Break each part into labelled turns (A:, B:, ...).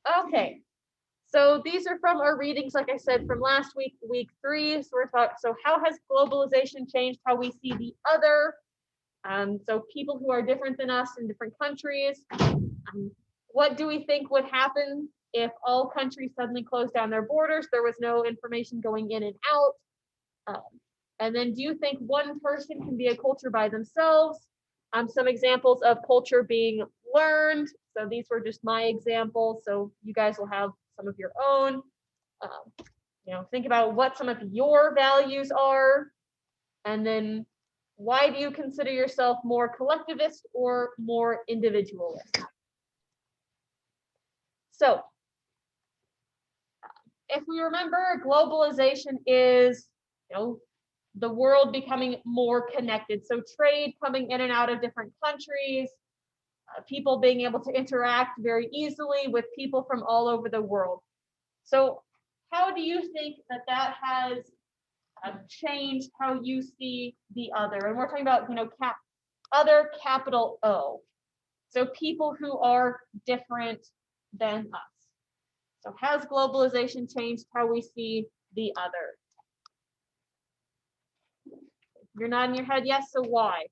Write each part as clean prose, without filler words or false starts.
A: Okay, so these are from our readings, like I said, from last week, week 3. So we're talking, so how has globalization changed how we see the other? So people who are different than us in different countries. What do we think would happen if all countries suddenly closed down their borders? There was no information going in and out. And then do you think one person can be a culture by themselves? Some examples of culture being learned. So these were just my examples. So you guys will have some of your own. Think about what some of your values are. And then why do you consider yourself more collectivist or more individualist? So if we remember, globalization is, the world becoming more connected. So trade coming in and out of different countries, people being able to interact very easily with people from all over the world. So how do you think that has changed how you see the other? And we're talking about, other, capital O. So people who are different than us. So has globalization changed how we see the other? You're nodding your head yes, so why?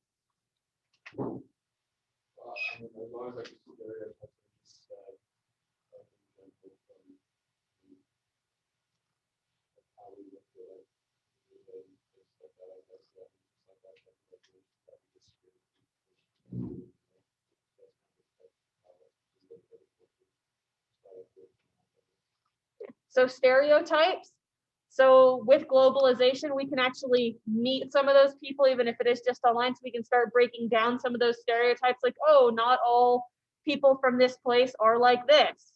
A: So stereotypes. So with globalization, we can actually meet some of those people, even if it is just online, so we can start breaking down some of those stereotypes, like, oh, not all people from this place are like this.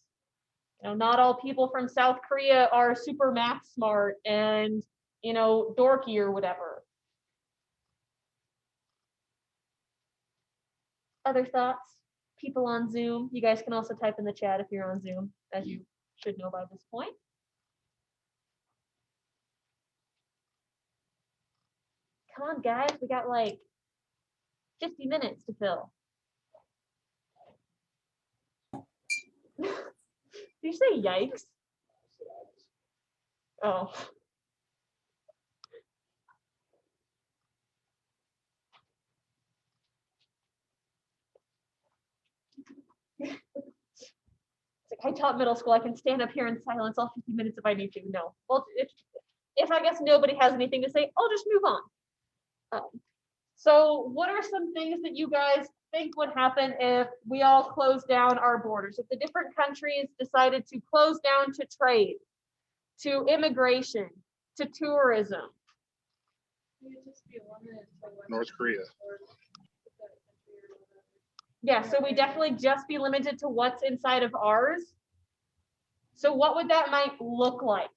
A: Not all people from South Korea are super math smart and, dorky or whatever. Other thoughts? People on Zoom, you guys can also type in the chat if you're on Zoom, as you should know by this point. Come on, guys, we got like 50 minutes to fill. Did you say yikes? Oh. It's like, I taught middle school. I can stand up here in silence all 50 minutes if I need to. No. Well, if I guess nobody has anything to say, I'll just move on. So what are some things that you guys think would happen if we all closed down our borders? If the different countries decided to close down to trade, to immigration, to tourism?
B: North Korea.
A: Yeah, so we definitely just be limited to what's inside of ours. So what would that might look like?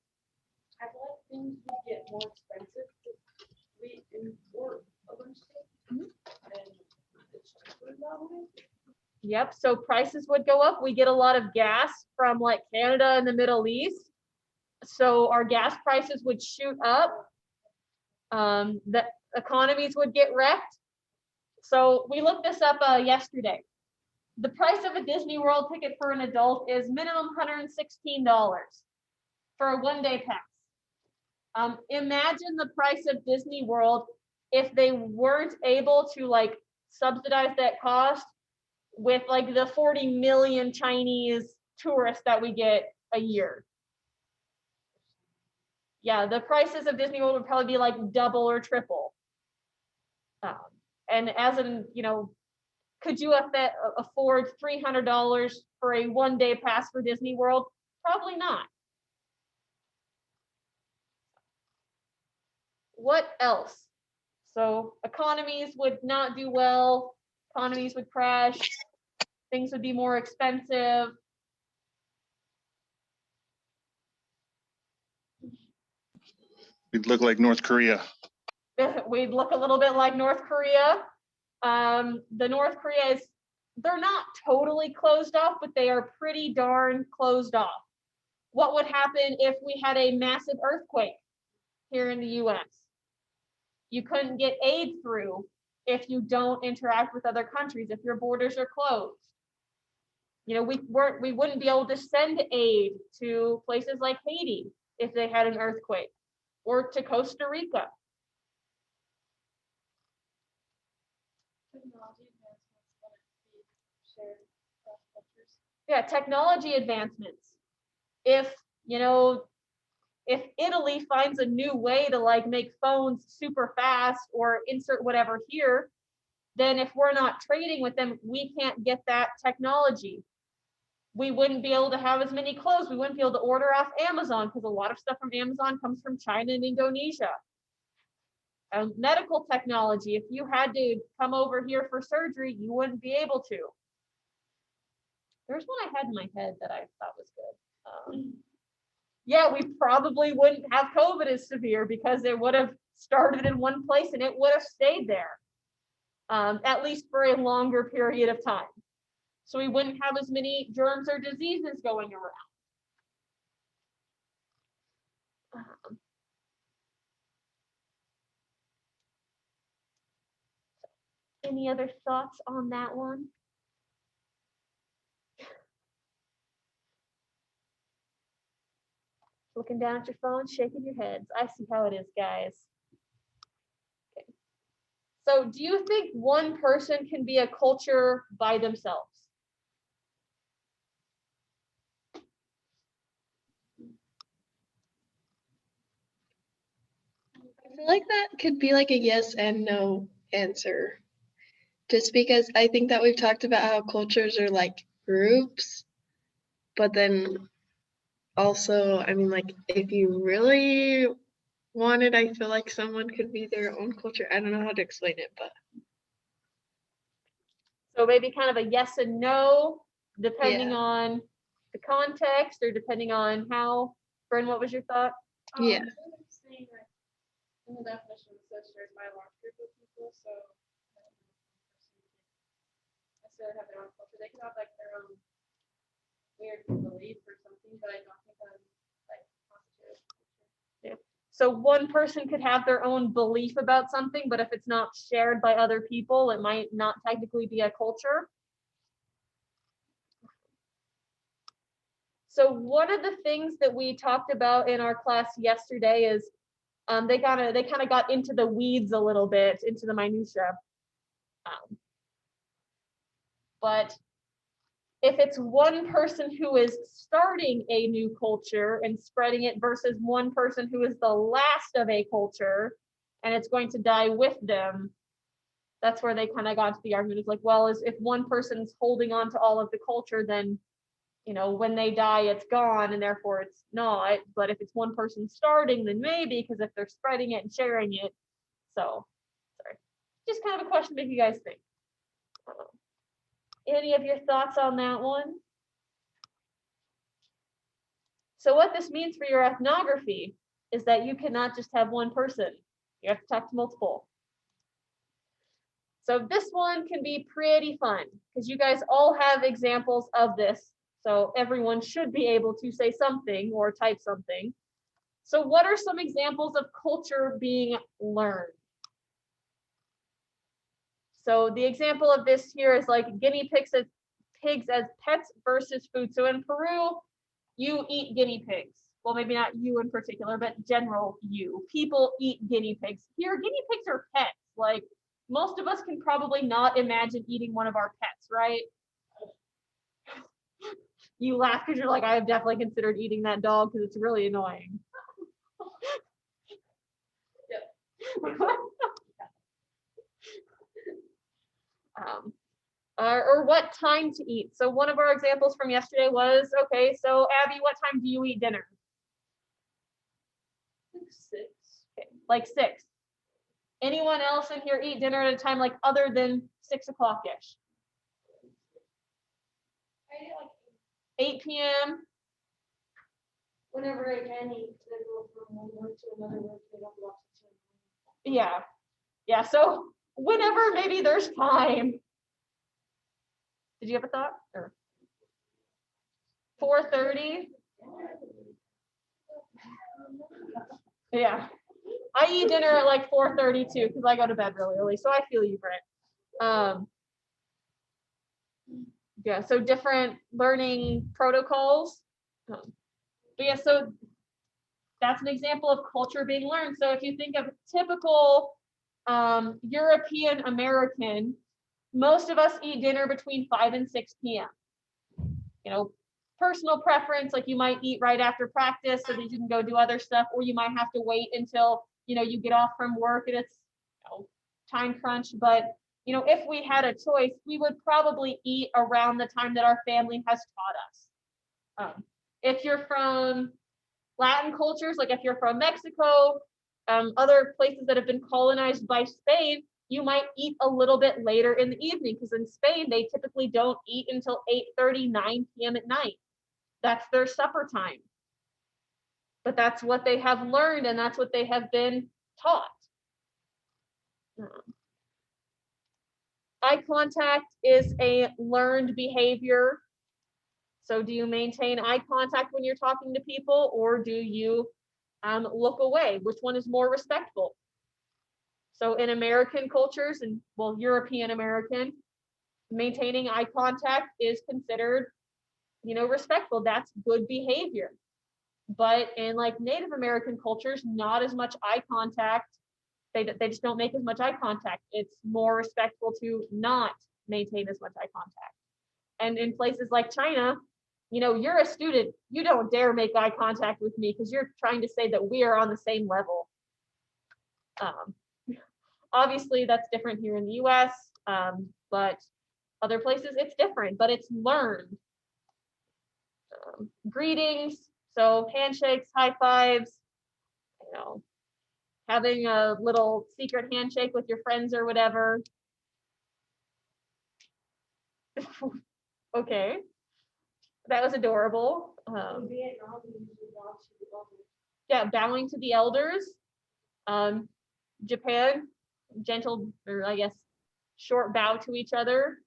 C: I feel like things would get more expensive if we import a bunch of stuff. And it's cheaper that way.
A: Yep, so prices would go up. We get a lot of gas from like Canada and the Middle East. So our gas prices would shoot up. The economies would get wrecked. So we looked this up yesterday. The price of a Disney World ticket for an adult is minimum $116 for a one-day pass. Imagine the price of Disney World if they weren't able to like subsidize that cost with like the 40 million Chinese tourists that we get a year. Yeah, the prices of Disney World would probably be like double or triple. And as in, could you afford $300 for a one-day pass for Disney World? Probably not. What else? So economies would not do well. Economies would crash. Things would be more expensive.
B: We'd look like North Korea.
A: We'd look a little bit like North Korea. The North Korea they're not totally closed off, but they are pretty darn closed off. What would happen if we had a massive earthquake here in the US? You couldn't get aid through if you don't interact with other countries, if your borders are closed. we wouldn't be able to send aid to places like Haiti if they had an earthquake, or to Costa Rica.
C: Technology advancements wouldn't be shared across cultures.
A: Yeah, technology advancements. If Italy finds a new way to like make phones super fast or insert whatever here, then if we're not trading with them, we can't get that technology. We wouldn't be able to have as many clothes. We wouldn't be able to order off Amazon because a lot of stuff from Amazon comes from China and Indonesia. Medical technology, if you had to come over here for surgery, you wouldn't be able to. There's one I had in my head that I thought was good. Yeah, we probably wouldn't have COVID as severe because it would have started in one place and it would have stayed there, at least for a longer period of time. So we wouldn't have as many germs or diseases going around. Any other thoughts on that one? Looking down at your phone, shaking your heads. I see how it is, guys. Okay. So do you think one person can be a culture by themselves?
D: I feel like that could be like a yes and no answer. Just because I think that we've talked about how cultures are like groups, but then also, I mean, like if you really wanted, I feel like someone could be their own culture. I don't know how to explain it, but
A: So maybe kind of a yes and no, depending
D: Yeah.
A: on the context or depending on how. Bren, what was your thought?
D: Yeah.
C: I'm saying that in the definition it says shared by a large group of people, so necessarily have their own culture. They could have like their own weird belief or something, but I don't think that would like constitute culture.
A: So one person could have their own belief about something, but if it's not shared by other people, it might not technically be a culture. So one of the things that we talked about in our class yesterday is they kind of got into the weeds a little bit, into the minutia. But if it's one person who is starting a new culture and spreading it versus one person who is the last of a culture and it's going to die with them, that's where they kind of got to the argument. It's like, well, if one person's holding on to all of the culture, then when they die, it's gone, and therefore it's not. But if it's one person starting, then maybe, because if they're spreading it and sharing it. So, sorry. Just kind of a question to make you guys think. Any of your thoughts on that one? So what this means for your ethnography is that you cannot just have one person. You have to talk to multiple. So this one can be pretty fun because you guys all have examples of this. So everyone should be able to say something or type something. So what are some examples of culture being learned? So the example of this here is like guinea pigs as pets versus food. So in Peru, you eat guinea pigs. Well, maybe not you in particular, but general you. People eat guinea pigs. Here, guinea pigs are pets. Like most of us can probably not imagine eating one of our pets, right? You laugh because you're like, I have definitely considered eating that dog because it's really annoying.
C: Yep.
A: Or what time to eat. So one of our examples from yesterday was, okay, so Abby, what time do you eat dinner?
C: Like 6.
A: Okay, like 6. Anyone else in here eat dinner at a time like other than 6 o'clock-ish?
C: I eat like
A: 8 p.m.
C: whenever I can eat, because I go from one work to another work, I don't watch it.
A: Yeah. Yeah, so whenever maybe there's time. Did you have a thought? Or 4:30? Yeah. I eat dinner at like 4:30 too, because I go to bed really early. So I feel you, Brent. Yeah, so different learning protocols. But yeah, so that's an example of culture being learned. So if you think of typical European American, most of us eat dinner between 5 and 6 p.m. You know, personal preference, like you might eat right after practice so that you can go do other stuff, or you might have to wait until, you know, you get off from work and it's, you know, time crunch. But, you know, if we had a choice, we would probably eat around the time that our family has taught us. If you're from Latin cultures, like if you're from Mexico, other places that have been colonized by Spain, you might eat a little bit later in the evening, because in Spain, they typically don't eat until 8:30, 9 p.m. at night. That's their supper time. But that's what they have learned, and that's what they have been taught. Eye contact is a learned behavior. So do you maintain eye contact when you're talking to people, or do you look away? Which one is more respectful? So in American cultures, and well, European American, maintaining eye contact is considered, you know, respectful. That's good behavior. But in like Native American cultures, not as much eye contact. They just don't make as much eye contact. It's more respectful to not maintain as much eye contact. And in places like China, you know, you're a student, you don't dare make eye contact with me because you're trying to say that we are on the same level. Obviously, that's different here in the US, but other places it's different, but it's learned. Greetings, so handshakes, high fives, you know, having a little secret handshake with your friends or whatever. Okay, that was adorable. Yeah, bowing to the elders. Japan, gentle, or I guess short bow to each other.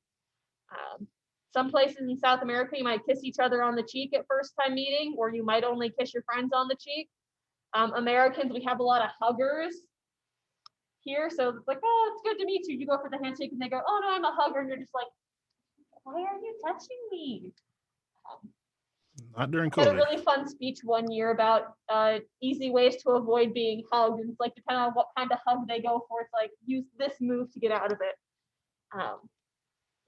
A: Some places in South America, you might kiss each other on the cheek at first time meeting, or you might only kiss your friends on the cheek. Americans, we have a lot of huggers here. So it's like, oh, it's good to meet you. You go for the handshake and they go, oh no, I'm a hugger. And you're just like, why are you touching me?
E: Not during
A: I had a
E: COVID.
A: really fun speech one year about easy ways to avoid being hugged. And it's like, depending on what kind of hug they go for, it's like, use this move to get out of it.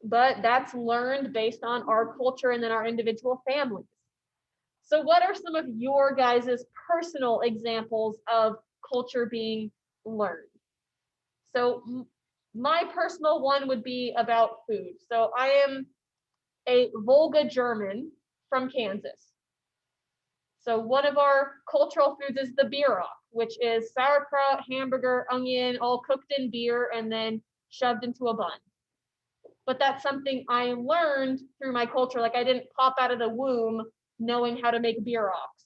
A: But that's learned based on our culture and then our individual families. So what are some of your guys' personal examples of culture being learned? So my personal one would be about food. So I am a Volga German from Kansas. So one of our cultural foods is the bierach, which is sauerkraut, hamburger, onion, all cooked in beer and then shoved into a bun. But that's something I learned through my culture. Like I didn't pop out of the womb knowing how to make bierachs.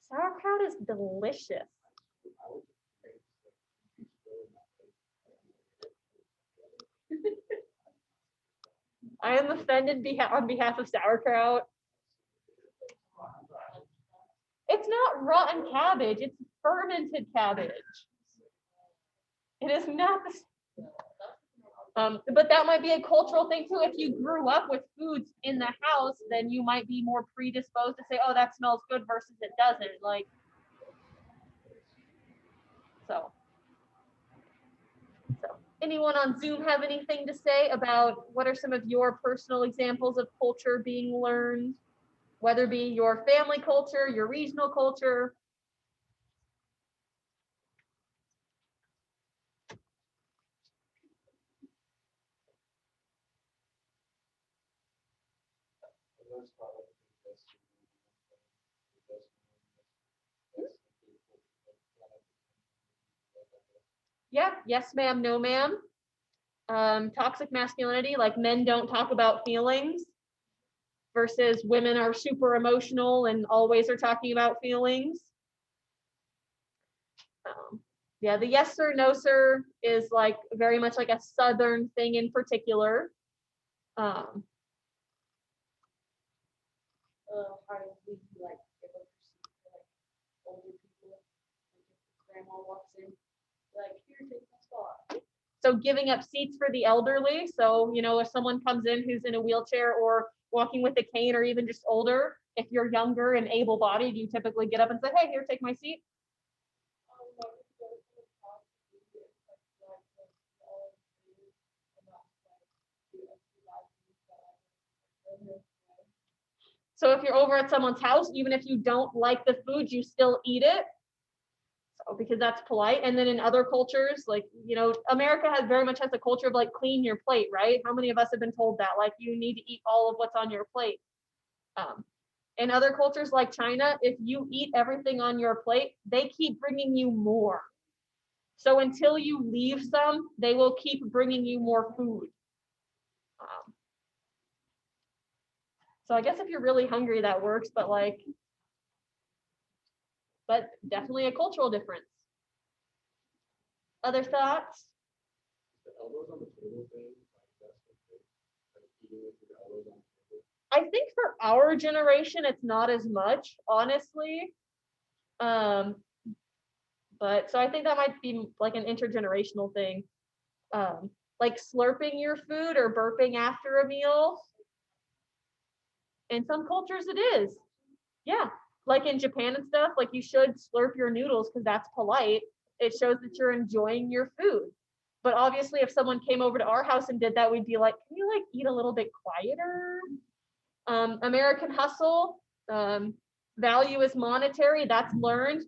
A: Sauerkraut is delicious. I am offended on behalf of sauerkraut. It's not rotten cabbage, it's fermented cabbage. It is not the but that might be a cultural thing too. If you grew up with foods in the house, then you might be more predisposed to say, oh, that smells good versus it doesn't. Like, so anyone on Zoom have anything to say about what are some of your personal examples of culture being learned, whether it be your family culture, your regional culture? Yeah, yes, ma'am, no, ma'am. Toxic masculinity, like men don't talk about feelings versus women are super emotional and always are talking about feelings. Yeah, the yes sir, no sir is like very much like a Southern thing in particular.
C: How do we like give a older people? grandma walks in, like, here, take my spot.
A: So giving up seats for the elderly. So, you know, if someone comes in who's in a wheelchair or walking with a cane or even just older, if you're younger and able-bodied, you typically get up and say, hey, here, take my seat.
C: Like, go to the park, like, all of these, and not, like, do exercise and stuff.
A: So if you're over at someone's house, even if you don't like the food, you still eat it. So because that's polite. And then in other cultures, like, you know, America has very much has a culture of like clean your plate, right? How many of us have been told that? Like you need to eat all of what's on your plate. In other cultures like China, if you eat everything on your plate, they keep bringing you more. So until you leave some, they will keep bringing you more food. So I guess if you're really hungry, that works, but definitely a cultural difference. Other thoughts?
F: The elbows on the table thing, like that's okay. Like eating with your elbows on the table.
A: I think for our generation, it's not as much, honestly. But so I think that might be like an intergenerational thing. Like slurping your food or burping after a meal. In some cultures it is. Yeah. Like in Japan and stuff, like you should slurp your noodles because that's polite. It shows that you're enjoying your food. But obviously if someone came over to our house and did that, we'd be like, can you like eat a little bit quieter? American hustle, value is monetary, that's learned.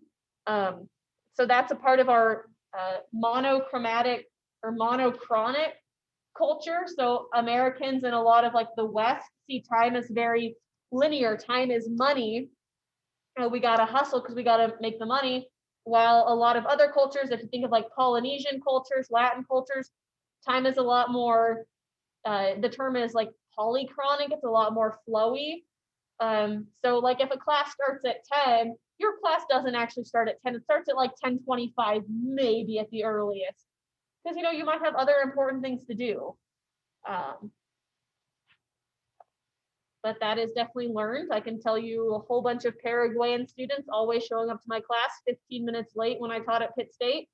A: So that's a part of our monochromatic or monochronic culture. So Americans and a lot of like the West see time as very linear. Time is money. We gotta hustle because we gotta make the money. While a lot of other cultures, if you think of like Polynesian cultures, Latin cultures, time is a lot more, the term is like polychronic, it's a lot more flowy. So like if a class starts at 10, your class doesn't actually start at 10, it starts at like 10:25, maybe at the earliest. Because you know, you might have other important things to do. But that is definitely learned. I can tell you a whole bunch of Paraguayan students always showing up to my class 15 minutes late when I taught at Pitt State,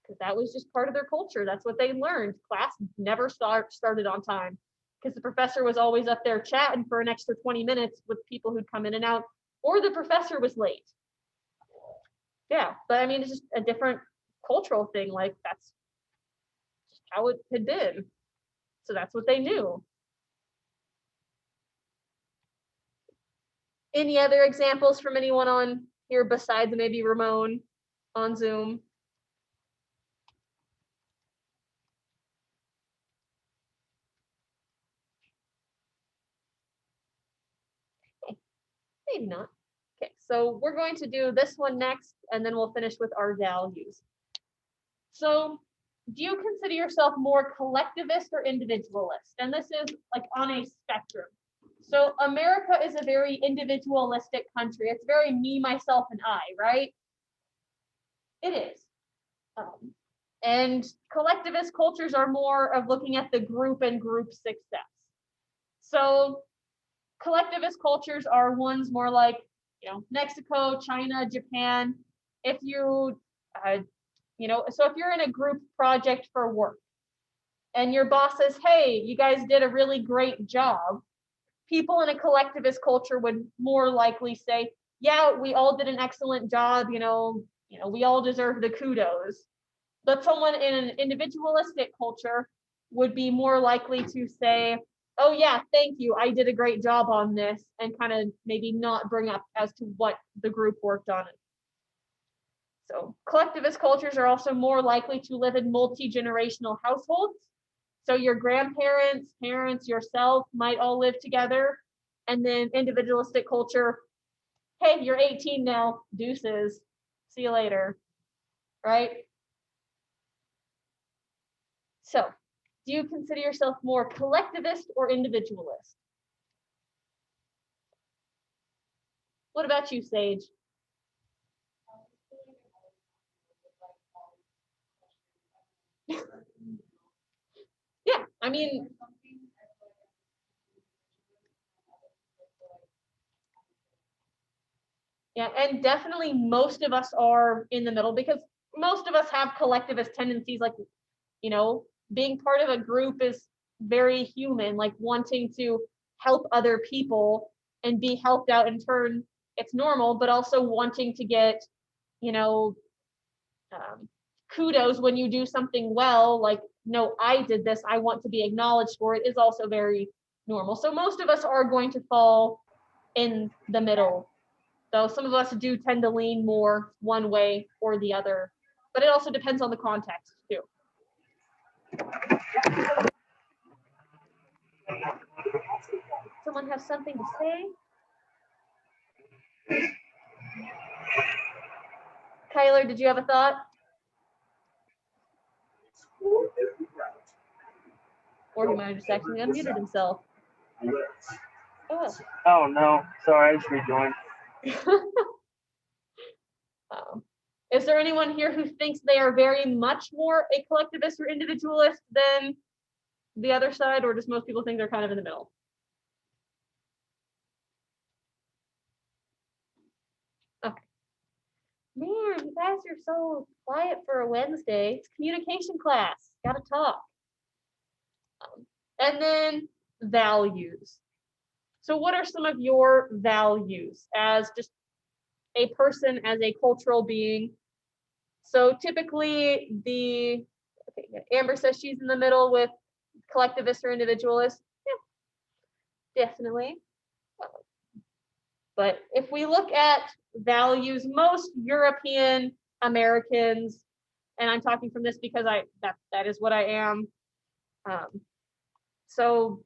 A: because that was just part of their culture. That's what they learned. Class never started on time because the professor was always up there chatting for an extra 20 minutes with people who'd come in and out, or the professor was late. Yeah, but I mean, it's just a different cultural thing. Like that's just how it had been. So that's what they knew. Any other examples from anyone on here besides maybe Ramon on Zoom? Okay. Maybe not. Okay, so we're going to do this one next, and then we'll finish with our values. So do you consider yourself more collectivist or individualist? And this is like on a spectrum. So America is a very individualistic country. It's very me, myself, and I, right? It is. And collectivist cultures are more of looking at the group and group success. So collectivist cultures are ones more like, you know, Mexico, China, Japan. If you, you know, so if you're in a group project for work and your boss says, hey, you guys did a really great job, people in a collectivist culture would more likely say, yeah, we all did an excellent job, you know, we all deserve the kudos. But someone in an individualistic culture would be more likely to say, oh yeah, thank you, I did a great job on this, and kind of maybe not bring up as to what the group worked on it. So collectivist cultures are also more likely to live in multi-generational households. So your grandparents, parents, yourself might all live together. And then individualistic culture, hey, you're 18 now, deuces, see you later, right? So do you consider yourself more collectivist or individualist? What about you, Sage? Yeah, I mean, yeah, and definitely most of us are in the middle because most of us have collectivist tendencies, like, you know, being part of a group is very human, like wanting to help other people and be helped out in turn. It's normal, but also wanting to get, you know, kudos when you do something well, like, no, I did this, I want to be acknowledged for it, is also very normal. So most of us are going to fall in the middle. So some of us do tend to lean more one way or the other, but it also depends on the context too. Someone have something to say? Kyler, did you have a thought? Or he might have just actually unmuted himself. Oh.
G: Oh no, sorry, I just rejoined.
A: Is there anyone here who thinks they are very much more a collectivist or individualist than the other side, or does most people think they're kind of in the middle? Okay. Man, you guys are so quiet for a Wednesday. It's communication class. Gotta talk. And then values. So what are some of your values as just a person, as a cultural being? So typically Amber says she's in the middle with collectivist or individualist. Yeah, definitely. But if we look at values, most European Americans, and I'm talking from this because that is what I am. So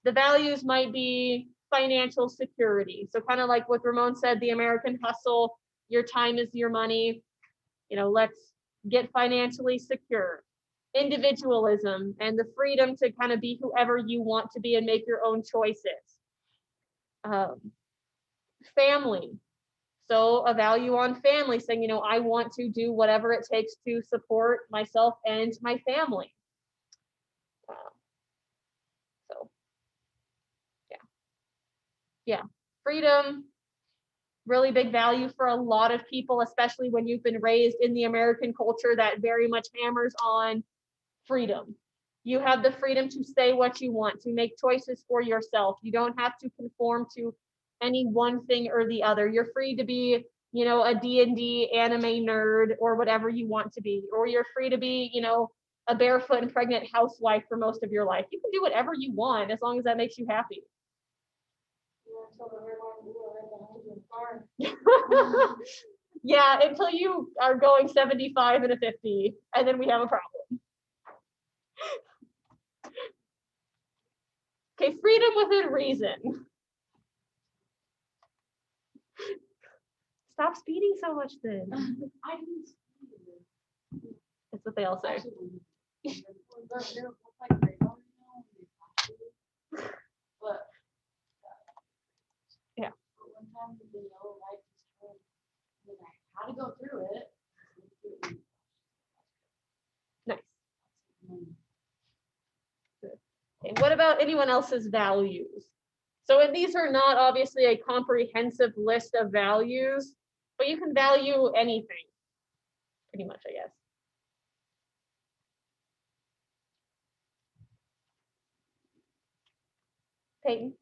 A: the values might be financial security. So kind of like what Ramon said, the American hustle, your time is your money. You know, let's get financially secure. Individualism and the freedom to kind of be whoever you want to be and make your own choices. Family. So a value on family, saying, you know, I want to do whatever it takes to support myself and my family. So, yeah, freedom, really big value for a lot of people, especially when you've been raised in the American culture that very much hammers on freedom. You have the freedom to say what you want, to make choices for yourself. You don't have to conform to any one thing or the other. You're free to be, you know, a D&D anime nerd or whatever you want to be, or you're free to be, you know, a barefoot and pregnant housewife for most of your life. You can do whatever you want as long as that makes you happy. Yeah, until you are going 75 and a 50, and then we have a problem. Okay, freedom within reason. Stop speeding so much then. That's what they all say. Yeah.
C: How to go through it.
A: Nice. Okay, what about anyone else's values? So, and these are not obviously a comprehensive list of values, but you can value anything, pretty much, I guess. Peyton?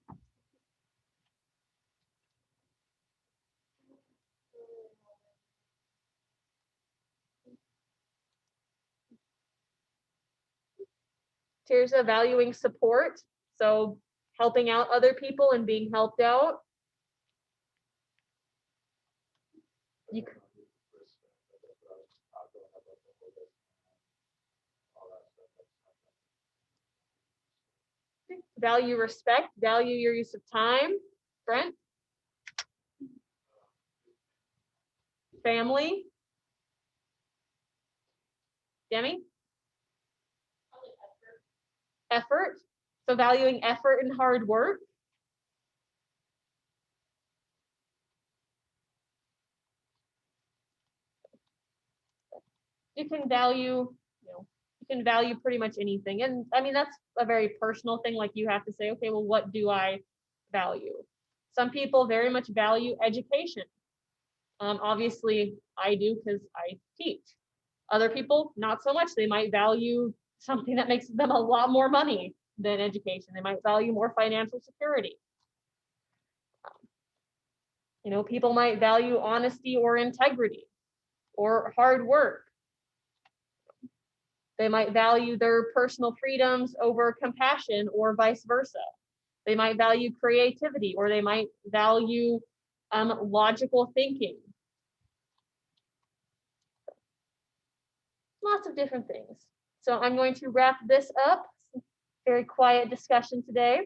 A: Tirza, valuing support, so helping out other people and being helped out. You value respect, value your use of time. Brent? Family? Demi? Effort. So valuing effort and hard work. You can value, you know, you can value pretty much anything. And I mean, that's a very personal thing. Like you have to say, okay, well, what do I value? Some people very much value education. Obviously, I do because I teach. Other people, not so much. They might value something that makes them a lot more money than education. They might value more financial security. You know, people might value honesty or integrity or hard work. They might value their personal freedoms over compassion or vice versa. They might value creativity, or they might value logical thinking. Lots of different things. So I'm going to wrap this up. Very quiet discussion today.